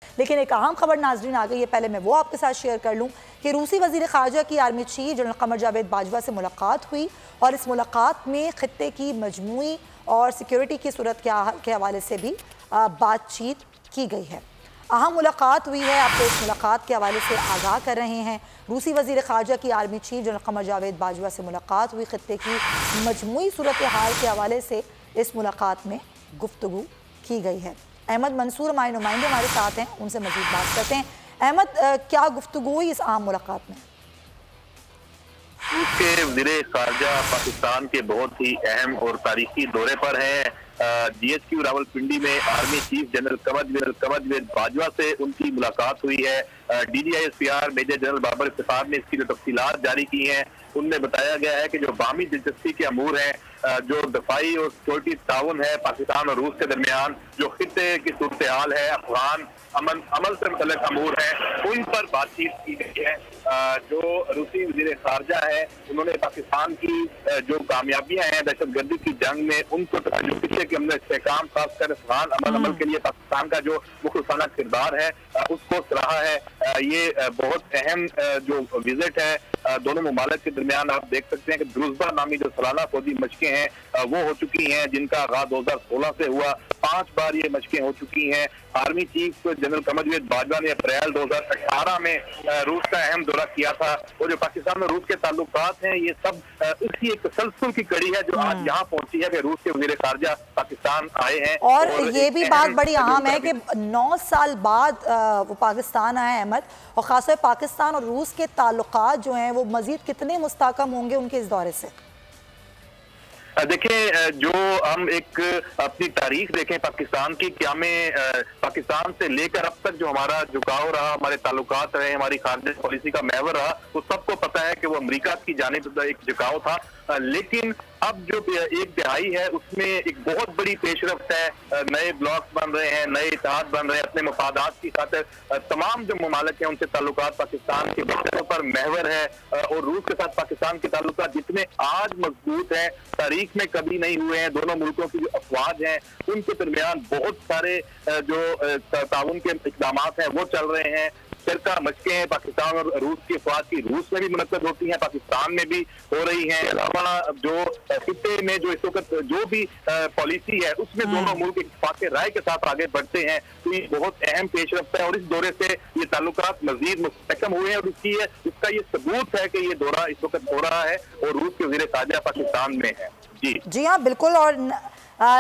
लेकिन एक अहम खबर नाजरीन आ गई है, पहले मैं वो आपके साथ शेयर कर लूँ कि रूसी वज़ीर ख़ारजा की army chief general Qamar Javed Bajwa से मुलाकात हुई और इस मुलाकात में ख़ित्ते की मजमूई और सिक्योरिटी की सूरत के हवाले से भी बातचीत की गई है। अहम मुलाकात हुई है, आपको इस मुलाकात के हवाले से आगाह कर रहे हैं। रूसी वज़ीर ख़ारजा की army chief general Qamar Javed Bajwa से मुलाकात हुई, ख़ित्ते की मजमूई सूरत हाल के हवाले से इस मुलाकात में गुफ्तगू की गई है। अहमद मंसूर हमारे नुमाइंदे हमारे साथ हैं, उनसे मज़ीद बात करते हैं। अहमद, क्या गुफ्तगू हुई इस आम मुलाकात में? रूस के वज़ीर ख़ारजा पाकिस्तान के बहुत ही अहम और तारीखी दौरे पर हैं। GHQ रावलपिंडी में army chief general Qamar Javed Bajwa से उनकी मुलाकात हुई है। DGISPR major general Babar Iftikhar ने इसकी जो तफसीलात जारी की हैं उनमें बताया गया है कि जो बामी दिलचस्पी के अमूर हैं, जो दफाई और सिक्योरिटी ताउन है पाकिस्तान और रूस के दरमियान, जो खित्ते की सूरत हाल है, अफगान अमल से मुतल्लिक अमूर है, उन पर बातचीत की गई है। जो रूसी वज़ीर ख़ारजा है उन्होंने पाकिस्तान की जो कामयाबियां हैं दहशतगर्दी की जंग में उनको पीछे के हमने इस्तेहकाम खासकर अफगान अमल के लिए पाकिस्तान का जो मुखलसाना किरदार है उसको सराहा है। ये बहुत अहम जो विजिट है दोनों ममालिक के दरमियान। आप देख सकते हैं कि द्रुज़बा नामी जो सालाना फौजी मशकें हैं वो हो चुकी हैं, जिनका आगाज 2016 से हुआ। 5 बार ये मशकें हो चुकी हैं। Army chief general Qamar Javed Bajwa ने अप्रैल 2018 में रूस का अहम दौरा किया था और जो पाकिस्तान और रूस के ताल्लुकात हैं ये सब इसी एक तसलसल की कड़ी है जो आज यहाँ पहुंची है कि रूस के वज़ीर ख़ारजा पाकिस्तान आए हैं। और ये भी बात बड़ी अहम है कि 9 साल बाद वो पाकिस्तान आए अहमद, और ख़ासतौर पाकिस्तान और रूस के ताल्लुकात जो हैं वो मज़ीद कितने मुस्तहकम होंगे उनके इस दौरे से? देखिए, जो हम एक अपनी तारीख देखें पाकिस्तान की, क्या में पाकिस्तान से लेकर अब तक जो हमारा झुकाव रहा, हमारे ताल्लुकात रहे, हमारी खारजा पॉलिसी का महवर रहा, वो सबको पता है कि वो अमेरिका की जानिब एक झुकाव था। लेकिन अब जो एक दिहाई है उसमें एक बहुत बड़ी पेशरफ्त है। नए ब्लॉक्स बन रहे हैं, नए इत्तेहाद बन रहे हैं अपने मफादात की खातिर। तमाम जो ममालिक हैं उनसे ताल्लुकात पाकिस्तान के बेहतर पर महवर है और रूस के साथ पाकिस्तान के ताल्लुकात जितने आज मजबूत हैं तारीख में कभी नहीं हुए हैं। दोनों मुल्कों की जो अफवाज हैं उनके दरमियान बहुत सारे जो ताउन के इक़दाम हैं वो चल रहे हैं। सरका मशकें हैं पाकिस्तान और रूस की अफवाज की रूस में भी मुनक्कद होती हैं, पाकिस्तान में भी हो रही हैं। अलावा जो खित्ते में जो इस वक्त जो भी पॉलिसी है उसमें दोनों मुल्क इत्तेफाक राय के साथ आगे बढ़ते हैं, तो ये बहुत अहम पेशरफ्त है और इस दौरे से ये ताल्लुकात मजीद मुस्तहकम हुए हैं और इसका ये सबूत है कि ये दौरा इस वक्त हो रहा है और रूस के वज़ीर ख़ारजा पाकिस्तान में है। जी हाँ, बिल्कुल। और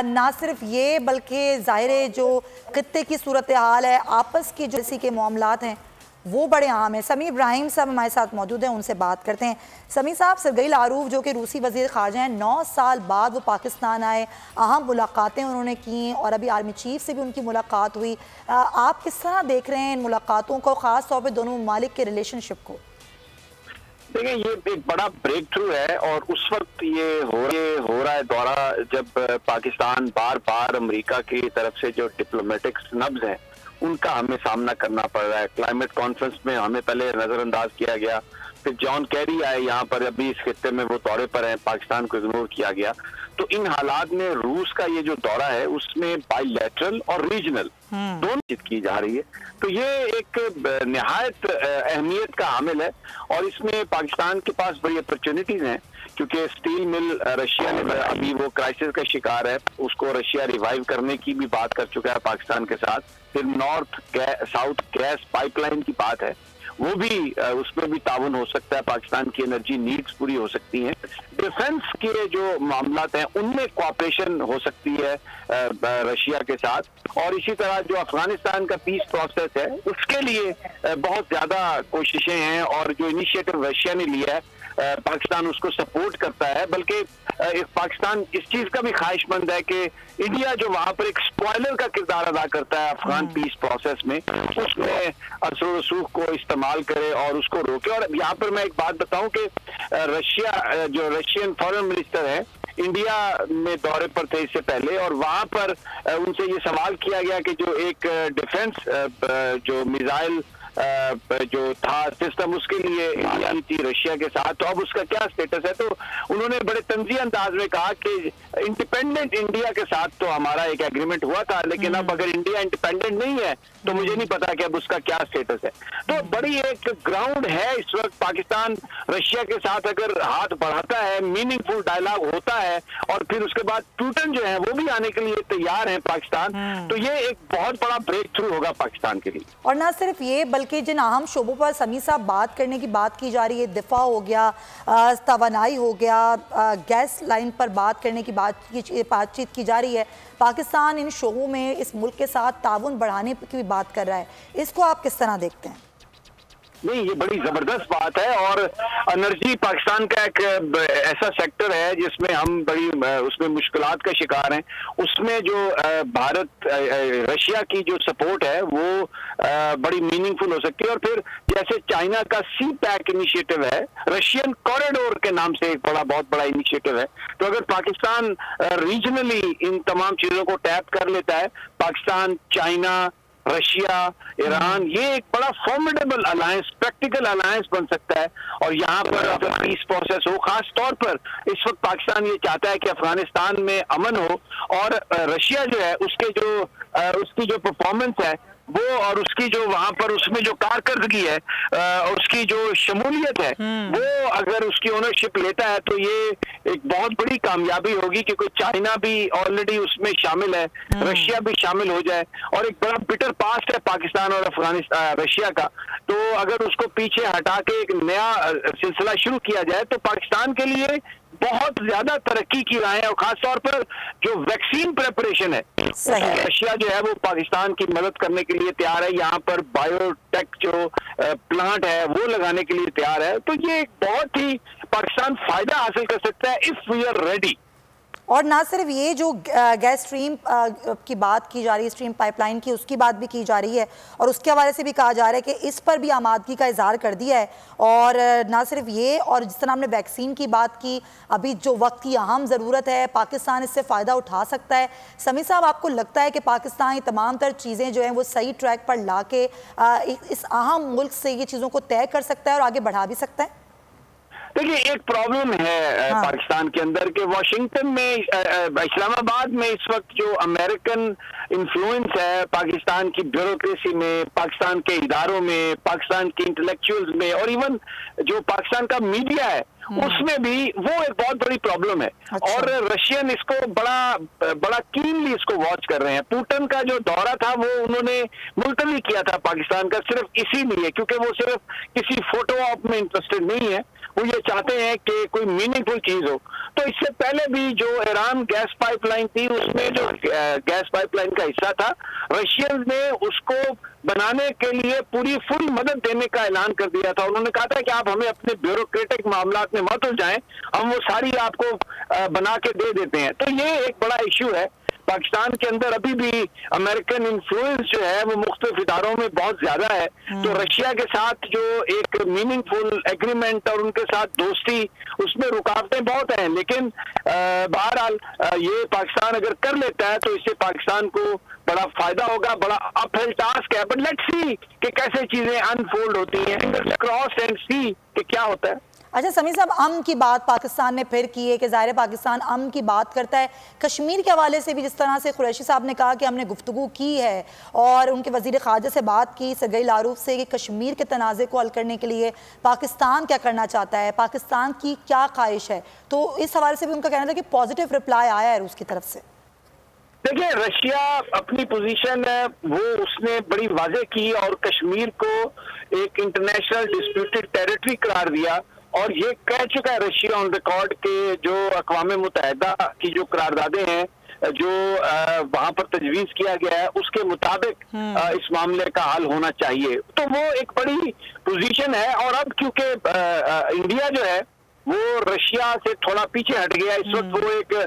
ना सिर्फ ये बल्कि ज़ाहिर है जो खित्ते की सूरत हाल है, आपस की जो इसी के मामलात हैं वो बड़े अहम हैं। समी इब्राहिम साहब हमारे साथ मौजूद हैं, उनसे बात करते हैं। समी साहब, सरगई लारूफ जो कि रूसी वज़ीर ख़ारजा हैं, 9 साल बाद वो पाकिस्तान आए, अहम मुलाकातें उन्होंने की और अभी आर्मी चीफ से भी उनकी मुलाकात हुई। आप किस तरह देख रहे हैं इन मुलाकातों को, ख़ास तौर पर दोनों ममालिक के रिलेशनशिप को? देखिए, ये एक बड़ा ब्रेक थ्रू है और उस वक्त ये हो रहा है दौरा जब पाकिस्तान बार बार अमेरिका की तरफ से जो डिप्लोमेटिक स्नब्स हैं उनका हमें सामना करना पड़ रहा है। क्लाइमेट कॉन्फ्रेंस में हमें पहले नजरअंदाज किया गया, फिर जॉन कैरी आए यहाँ पर, अभी इस खित्ते में वो दौरे पर हैं, पाकिस्तान को इग्नोर किया गया। तो इन हालात में रूस का ये जो दौरा है उसमें बायलैटरल और रीजनल दोनों चीज की जा रही है, तो ये एक निहायत अहमियत का हामिल है और इसमें पाकिस्तान के पास बड़ी अपॉर्चुनिटीज हैं क्योंकि स्टील मिल रशिया ने अभी वो क्राइसिस का शिकार है, उसको रशिया रिवाइव करने की भी बात कर चुका है पाकिस्तान के साथ। फिर नॉर्थ साउथ गैस पाइपलाइन की बात है, वो भी उसमें भी ताउन हो सकता है, पाकिस्तान की एनर्जी नीड्स पूरी हो सकती हैं। डिफेंस के जो मामलात हैं उनमें कोऑपरेशन हो सकती है रशिया के साथ। और इसी तरह जो अफगानिस्तान का पीस प्रोसेस है उसके लिए बहुत ज्यादा कोशिशें हैं और जो इनिशिएटिव रशिया ने लिया है पाकिस्तान उसको सपोर्ट करता है। बल्कि पाकिस्तान इस चीज का भी ख्वाहिशमंद है कि इंडिया जो वहां पर एक स्पॉइलर का किरदार अदा करता है अफगान पीस प्रोसेस में, उसमें असर रसूख को इस्तेमाल करे और उसको रोके। और यहाँ पर मैं एक बात बताऊं कि रशियन फॉरेन मिनिस्टर है इंडिया में दौरे पर थे इससे पहले और वहां पर उनसे ये सवाल किया गया कि जो एक डिफेंस जो मिसाइल जो था सिस्टम उसके लिए इंडिया थी रशिया के साथ, तो अब उसका क्या स्टेटस है। तो उन्होंने बड़े तंज़ी अंदाज में कहा कि इंडिपेंडेंट इंडिया के साथ तो हमारा एक एग्रीमेंट हुआ था, लेकिन अब अगर इंडिया इंडिपेंडेंट नहीं है तो मुझे नहीं पता कि अब उसका क्या स्टेटस है। तो बड़ी एक ग्राउंड है इस वक्त, पाकिस्तान रशिया के साथ अगर हाथ बढ़ाता है, मीनिंगफुल डायलॉग होता है और फिर उसके बाद पुतिन जो है वो भी आने के लिए तैयार है पाकिस्तान, तो ये एक बहुत बड़ा ब्रेक थ्रू होगा पाकिस्तान के लिए। और ना सिर्फ ये बल्कि जिन अहम शोबों पर समी साहब बात करने की बात की जा रही है, दिफा हो गया, तवानाई हो गया, गैस लाइन पर बात करने की बातचीत की जा रही है। पाकिस्तान इन शोबों में इस मुल्क के साथ ताउन बढ़ाने की भी बात कर रहा है, इसको आप किस तरह देखते हैं? नहीं, ये बड़ी जबरदस्त बात है और एनर्जी पाकिस्तान का एक ऐसा सेक्टर है जिसमें हम बड़ी उसमें मुश्किलात का शिकार हैं। उसमें जो भारत रशिया की जो सपोर्ट है वो बड़ी मीनिंगफुल हो सकती है। और फिर जैसे चाइना का सी पैक इनिशिएटिव है, रशियन कॉरिडोर के नाम से एक बहुत बड़ा इनिशिएटिव है, तो अगर पाकिस्तान रीजनली इन तमाम चीजों को टैप कर लेता है, पाकिस्तान, चाइना, रशिया, ईरान, ये एक बड़ा फॉर्मिडेबल अलायंस, प्रैक्टिकल अलायंस बन सकता है। और यहाँ पर अगर पीस प्रोसेस हो, खास तौर पर इस वक्त पाकिस्तान ये चाहता है कि अफगानिस्तान में अमन हो, और रशिया जो है उसकी जो परफॉर्मेंस है वो, और उसकी जो वहां पर उसमें जो कारकर्दगी है, उसकी जो शमूलियत है वो अगर उसकी ओनरशिप लेता है तो ये एक बहुत बड़ी कामयाबी होगी, क्योंकि चाइना भी ऑलरेडी उसमें शामिल है, रशिया भी शामिल हो जाए, और एक बड़ा बिटर पास्ट है पाकिस्तान और अफगानिस्तान रशिया का। तो अगर उसको पीछे हटा के एक नया सिलसिला शुरू किया जाए तो पाकिस्तान के लिए बहुत ज्यादा तरक्की की राह है। और खास तौर पर जो वैक्सीन प्रेपरेशन है, रशिया जो है वो पाकिस्तान की मदद करने के लिए तैयार है, यहाँ पर बायोटेक जो प्लांट है वो लगाने के लिए तैयार है। तो ये बहुत ही पाकिस्तान फायदा हासिल कर सकता है इफ वी आर रेडी। और ना सिर्फ ये जो गैस स्ट्रीम की बात की जा रही है, स्ट्रीम पाइपलाइन की, उसकी बात भी की जा रही है, और उसके हवाले से भी कहा जा रहा है कि इस पर भी आमादगी का इजहार कर दिया है। और ना सिर्फ ये, और जिस तरह हमने वैक्सीन की बात की, अभी जो वक्त की अहम ज़रूरत है, पाकिस्तान इससे फ़ायदा उठा सकता है। समी साहब, आपको लगता है कि पाकिस्तान ये तमाम तर चीज़ें जो हैं वो सही ट्रैक पर ला के इस अहम मुल्क से ये चीज़ों को तय कर सकता है और आगे बढ़ा भी सकता है? देखिए, एक प्रॉब्लम है पाकिस्तान के अंदर के वाशिंगटन में, इस्लामाबाद में इस वक्त जो अमेरिकन इन्फ्लुएंस है पाकिस्तान की ब्यूरोक्रेसी में, पाकिस्तान के इदारों में, पाकिस्तान के इंटेलेक्चुअल्स में, और इवन जो पाकिस्तान का मीडिया है उसमें भी वो एक बहुत बड़ी प्रॉब्लम है। अच्छा। और रशियन इसको बड़ा कीनली इसको वॉच कर रहे हैं। पुतिन का जो दौरा था वो उन्होंने मुलतवी किया था पाकिस्तान का सिर्फ इसीलिए, क्योंकि वो सिर्फ किसी फोटो ऑप में इंटरेस्टेड नहीं है, वो ये चाहते हैं कि कोई मीनिंगफुल चीज हो। तो इससे पहले भी जो ईरान गैस पाइपलाइन थी, उसमें जो गैस पाइपलाइन का हिस्सा था, रशियंस ने उसको बनाने के लिए पूरी फुल मदद देने का ऐलान कर दिया था। उन्होंने कहा था कि आप हमें अपने ब्यूरोक्रेटिक मामलात में मत उलझाएं, हम वो सारी आपको बना के दे देते हैं। तो ये एक बड़ा इश्यू है पाकिस्तान के अंदर। अभी भी अमेरिकन इन्फ्लुएंस जो है वो मुख्तलिफ इदारों में बहुत ज्यादा है। तो रशिया के साथ जो एक मीनिंगफुल एग्रीमेंट और उनके साथ दोस्ती, उसमें रुकावटें बहुत हैं, लेकिन बहरहाल ये पाकिस्तान अगर कर लेता है तो इससे पाकिस्तान को बड़ा फायदा होगा, बड़ा अपहिल टास्क है। बट लेट्स सी कि कैसे चीजें अनफोल्ड होती हैं, क्रॉस एंड सी कि क्या होता है। अच्छा समी साहब, अमन की बात पाकिस्तान ने फिर की है कि ज़ाहिर पाकिस्तान अमन की बात करता है। कश्मीर के हवाले से भी जिस तरह से कुरैशी साहब ने कहा कि हमने गुफ्तगू की है और उनके वज़ीर ख़ारजा से बात की सरगई लारूफ से कि कश्मीर के तनाज़े को हल करने के लिए पाकिस्तान क्या करना चाहता है, पाकिस्तान की क्या ख्वाहिश है, तो इस हवाले से भी उनका कहना था कि पॉजिटिव रिप्लाई आया है रूस की तरफ से। देखिए, रशिया अपनी पोजीशन वो उसने बड़ी वाज़ेह की और कश्मीर को एक इंटरनेशनल डिस्प्यूटेड टेरिटरी करार दिया, और ये कह चुका है रशिया ऑन रिकॉर्ड के जो अक़वाम मुत्तहिदा की जो करारदादे हैं, जो वहां पर तजवीज़ किया गया है, उसके मुताबिक इस मामले का हल होना चाहिए। तो वो एक बड़ी पोजीशन है। और अब क्योंकि इंडिया जो है वो रशिया से थोड़ा पीछे हट गया, इस वक्त वो एक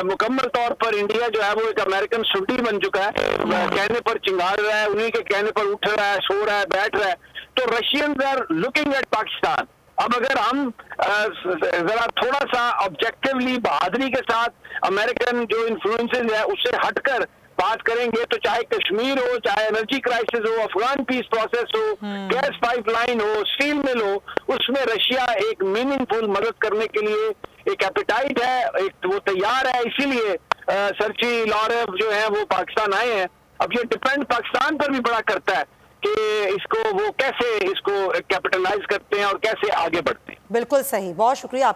मुकम्मल तौर पर इंडिया जो है वो एक अमेरिकन सुड्डी बन चुका है, कहने पर चिंगार रहा है, उन्हीं के कहने पर उठ रहा है, सो रहा है, बैठ रहा है। तो Russians are looking at Pakistan. अब अगर हम जरा थोड़ा सा ऑब्जेक्टिवली बहादुरी के साथ अमेरिकन जो इन्फ्लुएंसेस है उससे हटकर बात करेंगे तो चाहे कश्मीर हो, चाहे एनर्जी क्राइसिस हो, अफगान पीस प्रोसेस हो, गैस पाइपलाइन हो, स्टील मिल हो, उसमें रशिया एक मीनिंगफुल मदद करने के लिए एक एपेटाइट है, एक वो तैयार है। इसीलिए सर्ची लॉरेव जो है वो पाकिस्तान आए हैं। अब ये डिपेंड पाकिस्तान पर भी बड़ा करता है कि इसको वो कैसे इसको कैपिटलाइज करते हैं और कैसे आगे बढ़ते हैं। बिल्कुल सही, बहुत शुक्रिया।